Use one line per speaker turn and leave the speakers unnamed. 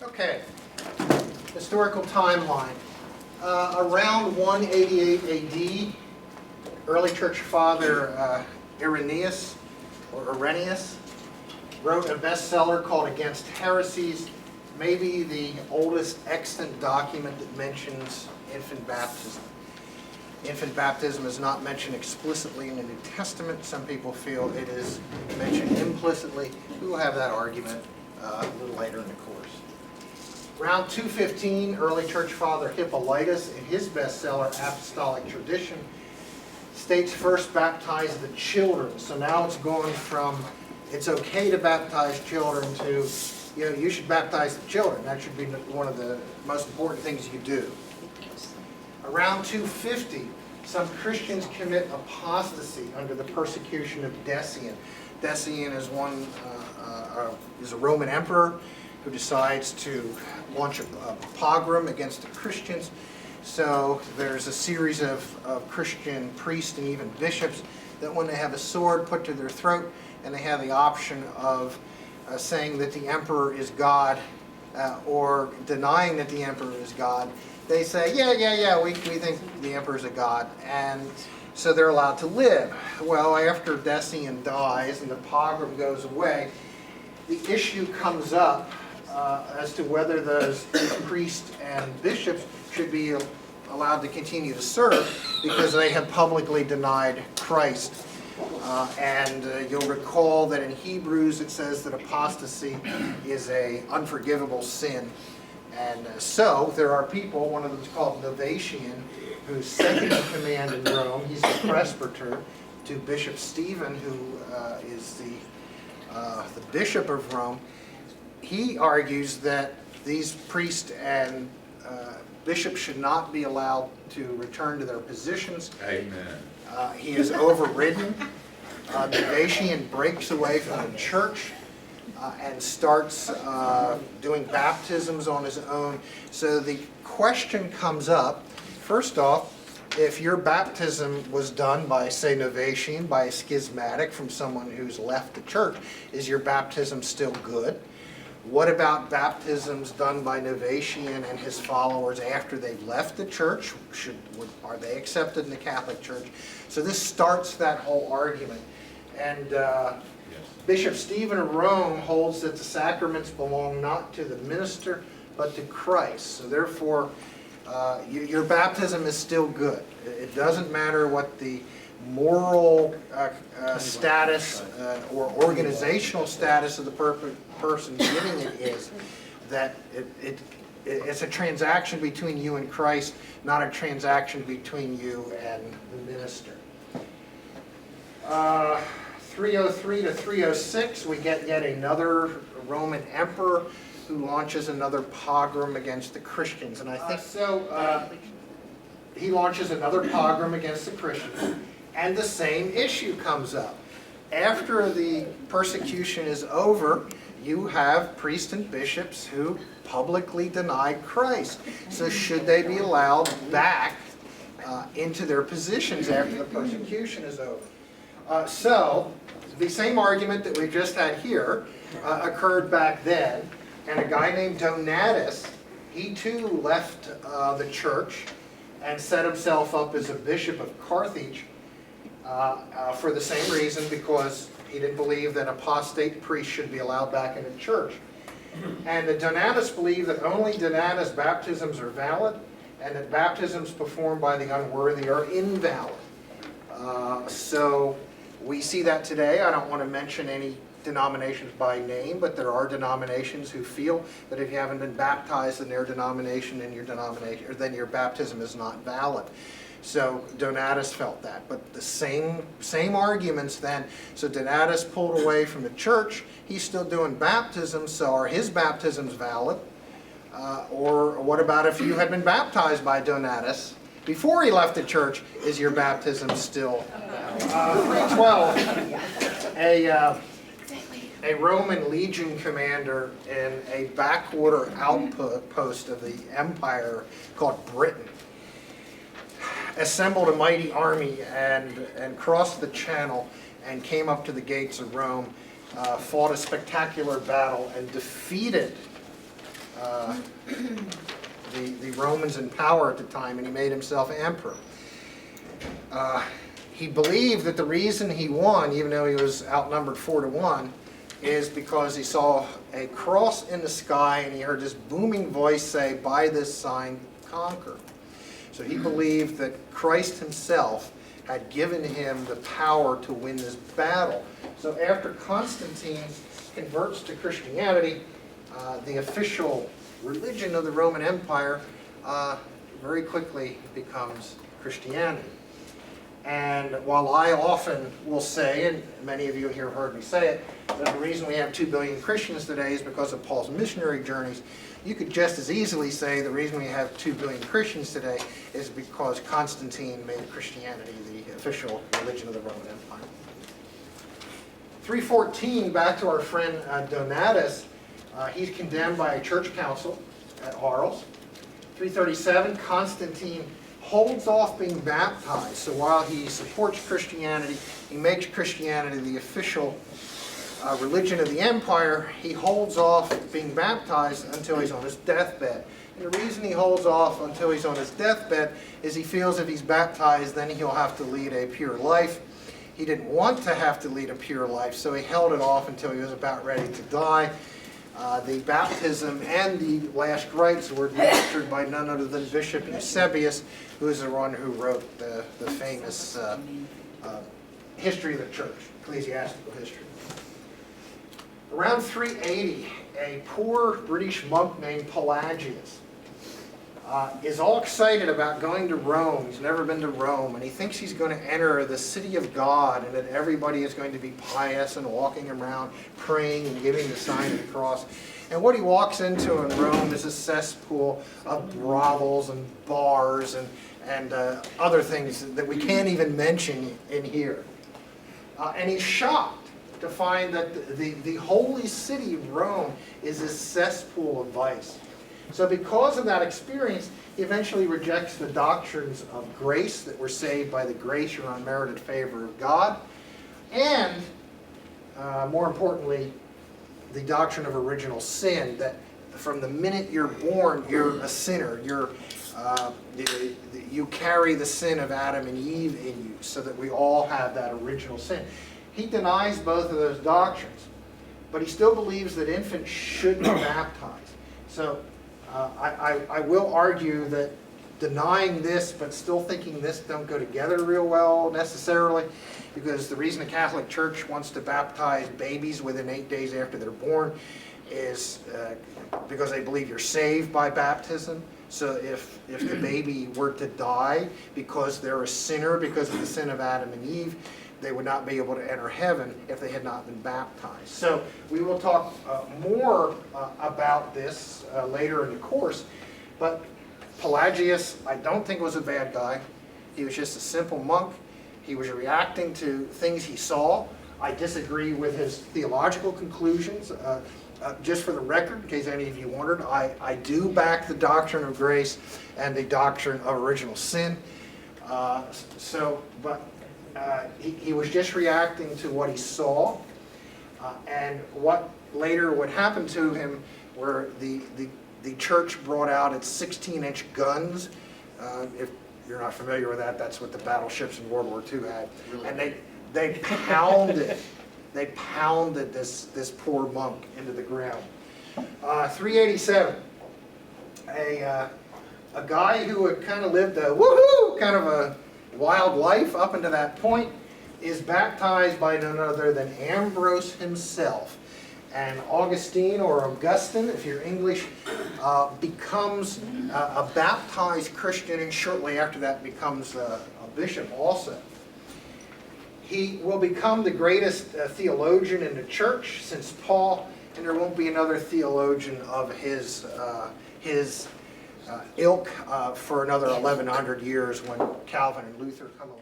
Okay, historical timeline. Around 188 AD, early church father Irenaeus wrote a bestseller called Against Heresies, maybe the oldest extant document that mentions infant baptism. Infant baptism is not mentioned explicitly in the New Testament. Some people feel it is mentioned implicitly. We will have that argument a little later in the course. Around 215, early church father Hippolytus, in his bestseller Apostolic Tradition, states first baptize the children. So now it's going from it's okay to baptize children to, you should baptize the children. That should be one of the most important things you do. Around 250, some Christians commit apostasy under the persecution of Decian. Decian is is a Roman emperor who decides to launch a pogrom against the Christians. So there's a series of Christian priests and even bishops that when they have a sword put to their throat and they have the option of saying that the emperor is God or denying that the emperor is God, they say, yeah, we think the emperor's a god, and so they're allowed to live. Well, after Decian dies and the pogrom goes away, the issue comes up as to whether those priests and bishops should be allowed to continue to serve because they have publicly denied Christ. You'll recall that in Hebrews it says that apostasy is an unforgivable sin. And so there are people, one of them is called Novatian, who's second in command in Rome. He's the presbyter to Bishop Stephen, who is the bishop of Rome. He argues that these priests and bishops should not be allowed to return to their positions.
Amen.
He is overridden. Novatian breaks away from the church and starts doing baptisms on his own. So the question comes up, first off, if your baptism was done by, say, Novatian, by a schismatic from someone who's left the church, is your baptism still good? What about baptisms done by Novatian and his followers after they've left the church? Are they accepted in the Catholic Church? So this starts that whole argument. And Bishop Stephen of Rome holds that the sacraments belong not to the minister, but to Christ. So therefore, your baptism is still good. It doesn't matter what the moral status or organizational status of the person giving it is, that it's a transaction between you and Christ, not a transaction between you and the minister. 303 to 306, we get yet another Roman emperor who launches another pogrom against the Christians. And I think he launches another pogrom against the Christians, and the same issue comes up. After the persecution is over, you have priests and bishops who publicly deny Christ. So should they be allowed back into their positions after the persecution is over? So the same argument that we just had here occurred back then, and a guy named Donatus, he too left the church and set himself up as a bishop of Carthage for the same reason, because he didn't believe that apostate priests should be allowed back into church. And the Donatists believed that only Donatus baptisms are valid, and that baptisms performed by the unworthy are invalid. So we see that today. I don't want to mention any denominations by name, but there are denominations who feel that if you haven't been baptized in their denomination, then your baptism is not valid. So Donatus felt that, but the same arguments then. So Donatus pulled away from the church. He's still doing baptisms, so are his baptisms valid? Or what about if you had been baptized by Donatus before he left the church? Is your baptism still valid? 312, a Roman legion commander in a backwater outpost of the empire called Britain assembled a mighty army and crossed the channel and came up to the gates of Rome, fought a spectacular battle and defeated the Romans in power at the time, and he made himself emperor. He believed that the reason he won, even though he was outnumbered 4-1, is because he saw a cross in the sky and he heard this booming voice say, "By this sign conquer." So he believed that Christ himself had given him the power to win this battle. So after Constantine converts to Christianity, the official religion of the Roman Empire very quickly becomes Christianity. And while I often will say, and many of you here have heard me say it, that the reason we have 2 billion Christians today is because of Paul's missionary journeys, you could just as easily say the reason we have 2 billion Christians today is because Constantine made Christianity the official religion of the Roman Empire. 314, back to our friend Donatus, he's condemned by a church council at Arles. 337, Constantine holds off being baptized. So while he supports Christianity, he makes Christianity the official religion of the empire, he holds off being baptized until he's on his deathbed. And the reason he holds off until he's on his deathbed is he feels if he's baptized, then he'll have to lead a pure life. He didn't want to have to lead a pure life, so he held it off until he was about ready to die. The baptism and the last rites were administered by none other than Bishop Seppius, who is the one who wrote the famous history of the church, ecclesiastical history. Around 380, a poor British monk named Pelagius is all excited about going to Rome. He's never been to Rome, and he thinks he's going to enter the city of God, and that everybody is going to be pious and walking around praying and giving the sign of the cross. And what he walks into in Rome is a cesspool of brothels and bars and other things that we can't even mention in here. And he's shocked to find that the holy city of Rome is a cesspool of vice. So because of that experience, he eventually rejects the doctrines of grace, that we're saved by the grace or unmerited favor of God, and more importantly, the doctrine of original sin, that from the minute you're born, you're a sinner. You carry the sin of Adam and Eve in you, so that we all have that original sin. He denies both of those doctrines, but he still believes that infants should be baptized. So I will argue that denying this but still thinking this don't go together real well necessarily, because the reason the Catholic Church wants to baptize babies within 8 days after they're born is because they believe you're saved by baptism. So if the baby were to die because they're a sinner because of the sin of Adam and Eve, they would not be able to enter heaven if they had not been baptized. So we will talk more about this later in the course. But Pelagius, I don't think was a bad guy. He was just a simple monk. He was reacting to things he saw. I disagree with his theological conclusions. Just for the record, in case any of you wondered, I do back the doctrine of grace and the doctrine of original sin. He was just reacting to what he saw, and what later would happen to him, where the church brought out its 16-inch guns. If you're not familiar with that, that's what the battleships in World War II had. Really? And they pounded this poor monk into the ground. 387, a guy who had kind of lived a woohoo kind of a wild life up until that point is baptized by none other than Ambrose himself. And Augustine, or Augustine, if you're English, becomes a baptized Christian, and shortly after that becomes a bishop also. He will become the greatest theologian in the church since Paul, and there won't be another theologian of his ilk for another 1100 years when Calvin and Luther come along.